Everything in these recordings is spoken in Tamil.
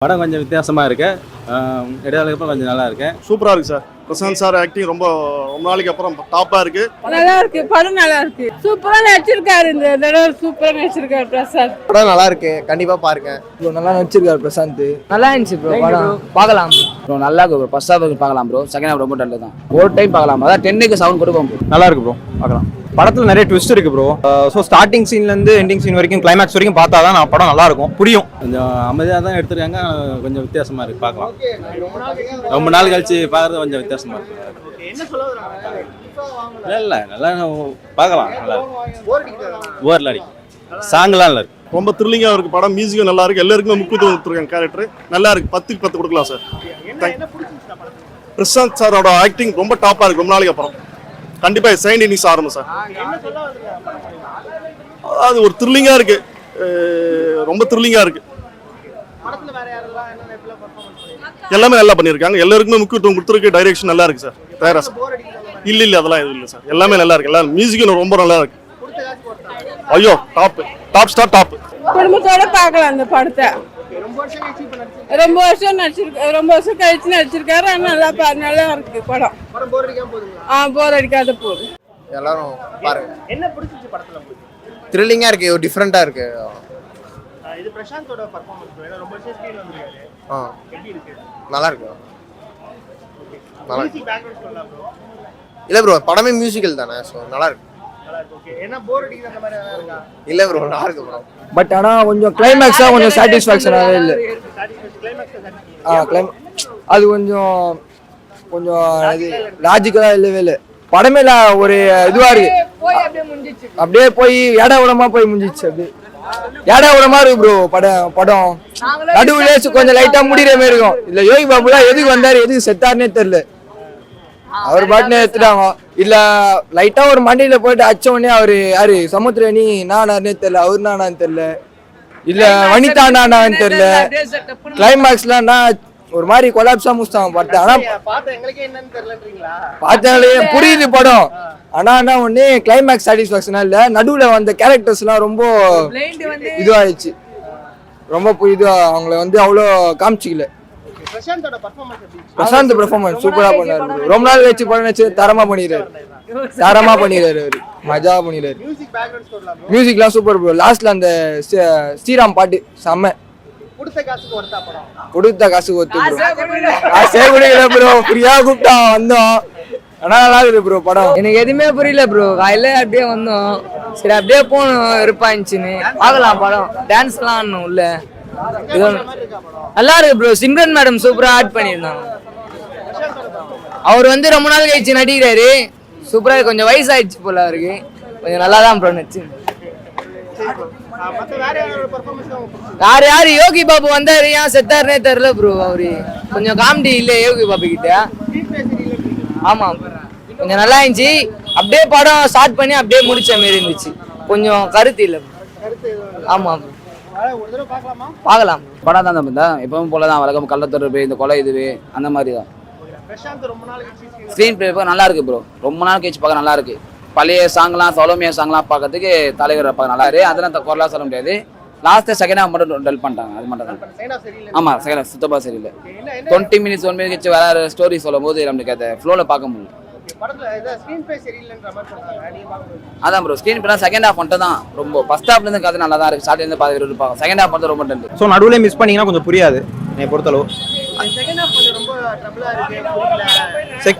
படம் கொஞ்சம் வித்தியாசமா இருக்கு. இடையில கொஞ்சம் நல்லா இருக்கு. சூப்பரா இருக்கு சார். பிரசாந்த் சார் ஆக்டிங் ரொம்ப நாளைக்கு அப்புறம் டாப்பா இருக்கு. நல்லா இருக்கு, படம் நல்லா இருக்கு. சூப்பரா நடிச்சிருக்காரு, இந்த தடவை சூப்பரா நடிச்சிருக்காரு பிரசாந்த். படம் நல்லா இருக்கு, கண்டிப்பா பாருங்க. ப்ரோ நல்லா நடிச்சிருக்காரு பிரசாந்த். நல்லா இருந்துச்சு ப்ரோ, படம் பார்க்கலாம் ப்ரோ. நல்லா இருக்கு ப்ரோ. ஃபர்ஸ்ட் ஹாஃப் பார்க்கலாம் ப்ரோ, செகண்ட் ஹாஃப் ரொம்ப டல் தான். ஒரு டைம் பார்க்கலாம், அதான் 10க்கு 7 கொடுப்போம் ப்ரோ. நல்லா இருக்கு ப்ரோ, பார்க்கலாம். படத்துல நிறைய ட்விஸ்ட் இருக்கு ப்ரோ. ஸோ ஸ்டார்டிங் சீன்ல இருந்து எண்டிங் சீன் வரைக்கும் கிளைமேக்ஸ் வரைக்கும் பார்த்தா தான் படம் நல்லா இருக்கும், புரியும். கொஞ்சம் அமைதியாக தான் எடுத்துருக்காங்க, கொஞ்சம் வித்தியாசமா இருக்கு, பார்க்கலாம். ரொம்ப நாள் கழிச்சு பார்க்கறது கொஞ்சம் வித்தியாசமா இருக்கு. இல்ல நல்லா பார்க்கலாம், நல்லா இருக்கு. ஓவர்ல அடிக்கும், சாங்லாம் நல்லா இருக்கு. ரொம்ப த்ரில்லிங்கா இருக்கு படம். மியூசிக்கும் நல்லா இருக்கு. எல்லாருக்குமே முக்கியத்துவம் கொடுத்துருக்காங்க. கேரக்டர் நல்லா இருக்கு. 10க்கு 10 கொடுக்கலாம் சார். பிரசாந்த் சாரோட ஆக்டிங் ரொம்ப டாப்பா இருக்கு. ரொம்ப நாளைக்கு அப்புறம் கண்டிப்பா செகண்ட் இன்னிங்ஸ் ஆரம்பம் சார். அது ஒரு த்ரில்லிங்கா இருக்கு, ரொம்ப த்ரில்லிங்கா இருக்கு. எல்லாமே நல்லா பண்ணியிருக்காங்க. எல்லாருக்குமே முக்கியத்துவம் கொடுத்துருக்கு. டைரக்ஷன் நல்லா இருக்கு சார். தயாரா சார்? இல்ல அதெல்லாம் எதுவும் இல்லை சார். எல்லாமே நல்லா இருக்கு. எல்லாரும் மியூசிக்கும் ரொம்ப நல்லா இருக்கு. ஐயோ டாப் ஸ்டார் டாப். குடும்பத்தோட பார்க்கலாம் இந்த படத்தை. ரொம்ப வருஷம் கழிச்சு நடிச்சிருக்காரு. நல்லா இருக்கு படம். போர் அடிக்காத போகுது. எல்லாரும் பாருங்க. என்ன பிடிச்சிச்சு படத்துல? த்ரில்லிங்கா இருக்கு, ஒரு டிஃபரெண்டா இருக்கு. இது பிரசாந்தோட பெர்ஃபார்மன்ஸ் ரொம்ப ஸ்கிரீன்ல வந்திருக்காரு. எப்படி இருக்கு? நல்லா இருக்கு. நல்லா மியூசிக் பேக்ரவுண்ட் சொல்லலாம் ப்ரோ. இல்ல ப்ரோ, படமே மியூசிக்கல் தானே, சோ நல்லா இருக்கு. ஓகே. என்ன போர் அடிக்குது அந்த மாதிரி ஏதாவது இருக்கா? இல்ல ப்ரோ, நல்லா இருக்கு ப்ரோ. பட் ஆனா கொஞ்சம் கிளைமேக்ஸா கொஞ்சம் சாட்டிஸ்ஃபேக்ஷனாவே இல்ல. அது கொஞ்சம் லாஜிக்கலா இல்லவே இல்லை. படமே ஒரு இதுவா இருக்கு. அப்படியே போய் ஏடா உடமா போய் முடிஞ்சிச்சு. அப்படியே ஏடா உடமா இருக்கு ப்ரோ படம். நடுவுல கொஞ்சம் லைட்டா முடிகிற மாதிரி இருக்கும். இல்ல யோகி பாபுலாம் எதுக்கு வந்தாரு, எதுக்கு செத்தாருன்னே தெரியல. அவர் பாட்டுன்னு எடுத்துட்டாங்க. இல்ல லைட்டா ஒரு மண்டியில போயிட்டு அச்ச உடனே அவரு யாரு சமுத்திரனி நானாருன்னே தெரியல, அவரு நானான்னு தெரியல, இல்ல வனிதா நானான்னு தெரியல. கிளைமேக்ஸ்லாம் ஒரு மாதிரி கொலாப்ஸா முடிச்சாங்க படத்தை. ஆனா பார்த்தாலே புரியுது படம். ஆனா ஒண்ணு கிளைமேக்ஸ் சாட்டிஸ்பாக்சனா இல்ல. நடுவுல வந்த கேரக்டர்ஸ் எல்லாம் ரொம்ப இதுவாயிடுச்சு. ரொம்ப இதுவா அவங்கள அவ்வளோ காமிச்சிக்கல. பிரசாந்த் பெர்ஃபார்மன்ஸ் சூப்பரா பண்ணாரு. ரொம்ப நாள் கழிச்சு படம் வச்சு தரமா பண்ணிடுறாரு. அவரு மஜா பண்ணிடுறாரு. மியூசிக்லாம் சூப்பர் ப்ரோ. லாஸ்ட்ல அந்த ஸ்ரீராம் பாட்டு செம்ம. கொடுத்த காசுக்கு ஒத்து ப்ரோ. ஃப்ரீயா கூப்பிட்டா வந்தோம். ஆனா நல்லா இருக்கு ப்ரோ படம். எனக்கு எதுவுமே புரியல ப்ரோ. காலையில அப்படியே வந்தோம், சரி அப்படியே போகணும் இருப்பாச்சுன்னு பார்க்கலாம். படம் டான்ஸ்லாம் ஆடணும் உள்ள. நல்லா இருக்கு ப்ரோ. சிம்ரன் மேடம் சூப்பரா ஆட் பண்ணியிருந்தாங்க. அவர் ரொம்ப நாள் கழிச்சு நடிக்கிறாரு. சூப்பரா. கொஞ்சம் வயசாயிடுச்சு போல அவருக்கு. கொஞ்சம் நல்லா தான் ப்ரோ நடிச்சு. யாரு யோகி பாபு வந்தாரு, ஏன் செத்தாருன்னே தெரியல ப்ரோ. அவரு கொஞ்சம் காமெடி இல்ல யோகி பாபு கிட்ட. ஆமா, கொஞ்சம் நல்லா இருந்துச்சு. அப்படியே படம் ஸ்டார்ட் பண்ணி அப்படியே முடிச்ச மாதிரி இருந்துச்சு. கொஞ்சம் கருத்து இல்ல. ஆமா பார்க்கலாம். படம் தான் தம்பி தான் எப்பவும் போல தான் வழக்கம். கள்ளத்தொடர்பு, இந்த கொலை இதுவே அந்த மாதிரி தான். ஸ்க்ரீன் பிளே நல்லா இருக்கு ப்ரோ. ரொம்ப நாள் கழிச்சு பார்க்க நல்லா இருக்கு. பழைய சாங்லாம் சௌலமியா சாங்லாம் பார்க்கறதுக்கு தலைவர் பார்க்க நல்லா இருக்கு. அதெல்லாம் குரலாம் சொல்ல முடியாது. லாஸ்ட் செகண்ட் ஹாஃப் மட்டும் டல் பண்ணிட்டாங்க, அது மட்டும் தான். ஆமா, செகண்ட் ஹாஃப் சுத்தமாக சரியில்லை. 20 மினிட்ஸ் 1 மினிட் கழிச்சு வேற ஸ்டோரி சொல்லும் போது நமக்கு அதை ஃப்ளோல பார்க்க முடியல. அதான் bro, screen play second half மட்டும் தான் ரொம்ப. ஃபர்ஸ்ட் ஹாஃப்ல இருந்து கதை நல்லா தான் இருக்கு. ஸ்டார்ட்ல இருந்து பாதி இருப்பாங்க. செகண்ட் ஹாஃப் மட்டும் ரொம்ப டல். ஸோ நடுவில் மிஸ் பண்ணீங்கன்னா கொஞ்சம் புரியாது என்னை பொறுத்தளவு.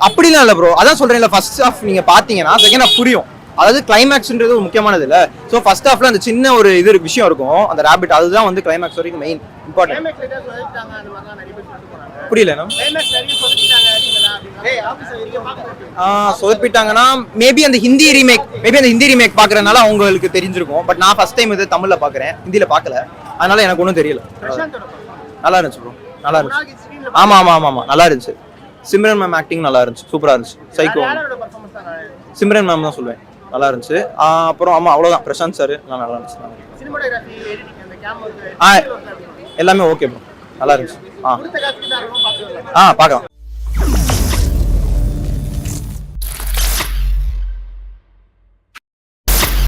அப்படிலாம் இல்லை ப்ரோ. அதான் சொல்றேன், ஃபர்ஸ்ட் ஹாஃப் நீங்க பாத்தீங்கன்னா செகண்ட் ஹாஃப் புரியும். அதாவது கிளைமேக்ஸ்ன்றது ஒரு முக்கியமானது இல்ல. ஸோ ஃபர்ஸ்ட் ஹாஃப்ல அந்த சின்ன ஒரு விஷயம் இருக்கும், அந்த ரேபிட், அதுதான் கிளைமேக்ஸ் வரைக்கும் மெயின் இம்பார்ட்டன்ட். புரியல சொதப்பிட்டாங்கன்னா மேபி அந்த ஹிந்தி ரீமேக் பாக்குறதுனால அவங்களுக்கு தெரிஞ்சிருக்கும். பட் நான் ஃபர்ஸ்ட் டைம் இது தமிழ்ல பாக்குறேன், ஹிந்தியில பாக்கல. அதனால எனக்கு ஒன்றும் தெரியல. நல்லா இருந்துச்சு ப்ரோ, நல்லா இருந்துச்சு. ஆமா நல்லா இருந்துச்சு. சிம்ரன் மேம் ஆக்டிங் நல்லா இருந்துச்சு, சூப்பரா இருந்துச்சு. சைக்கோ சிம்ரன் மேம் தான் சொல்லுவேன், நல்லா இருந்துச்சு. அப்புறம் அவ்வளவுதான். பிரசாந்த் சார் நல்லா இருந்துச்சு. எல்லாமே ஓகே ப்ரோ, நல்லா இருந்துச்சு. பார்க்கலாம்.